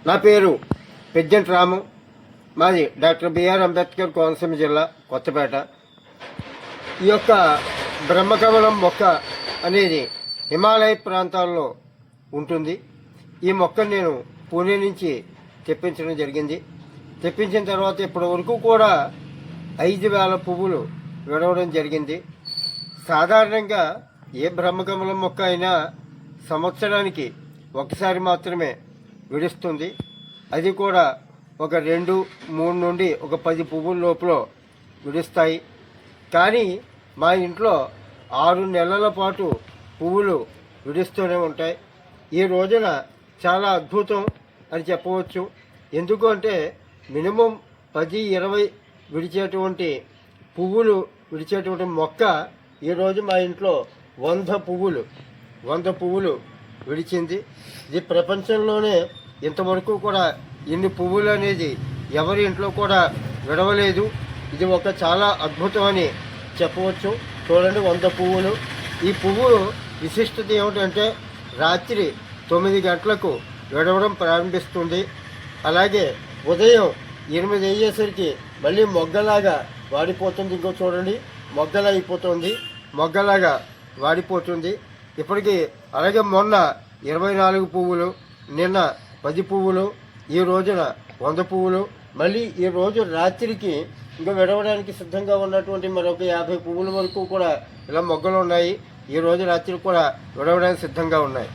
నా పేరు పెద్దంటి రాము. మాది డాక్టర్ బిఆర్ అంబేద్కర్ కోనసీమ జిల్లా కొత్తపేట. ఈ యొక్క బ్రహ్మకమలం మొక్క అనేది హిమాలయ ప్రాంతాల్లో ఉంటుంది. ఈ మొక్కను నేను పూణే నుంచి తెప్పించడం జరిగింది. తెప్పించిన తర్వాత ఇప్పటి వరకు కూడా 5,000 పువ్వులు విడవడం జరిగింది. సాధారణంగా ఏ బ్రహ్మకమలం మొక్క అయినా సంవత్సరానికి ఒకసారి మాత్రమే విడుస్తుంది. అది కూడా ఒక 2-3 నుండి ఒక 10 పువ్వుల లోపల విడుస్తాయి. కానీ మా ఇంట్లో 6 నెలల పాటు పువ్వులు విడుస్తూనే ఉంటాయి. ఈ రోజున చాలా అద్భుతం అని చెప్పవచ్చు. ఎందుకు అంటే మినిమం 10-20 విడిచేటువంటి పువ్వులు విడిచేటువంటి మొక్క ఈరోజు మా ఇంట్లో 100 పువ్వులు విడిచింది. ఇది ప్రపంచంలోనే ఇంతవరకు కూడా ఇన్ని పువ్వులు అనేది ఎవరి ఇంట్లో కూడా విడవలేదు. ఇది ఒక చాలా అద్భుతం అని చెప్పవచ్చు. చూడండి, 100 పువ్వులు. ఈ పువ్వు విశిష్టత ఏమిటంటే రాత్రి 9 గంటలకు విడవడం ప్రారంభిస్తుంది. అలాగే ఉదయం 8 అయ్యేసరికి మళ్ళీ మొగ్గలాగా వాడిపోతుంది. ఇంకో చూడండి, మొగ్గలాగా వాడిపోతుంది. ఇప్పటికీ అలాగే మొన్న 24 పువ్వులు, నిన్న 10 పువ్వులు, ఈ రోజున 100 పువ్వులు. మళ్ళీ ఈ రోజు రాత్రికి ఇంకా విడవడానికి సిద్ధంగా ఉన్నటువంటి మరొక 50 పువ్వుల వరకు కూడా ఇలా మొగ్గలు ఉన్నాయి. ఈ రోజు రాత్రి కూడా విడవడానికి సిద్ధంగా ఉన్నాయి.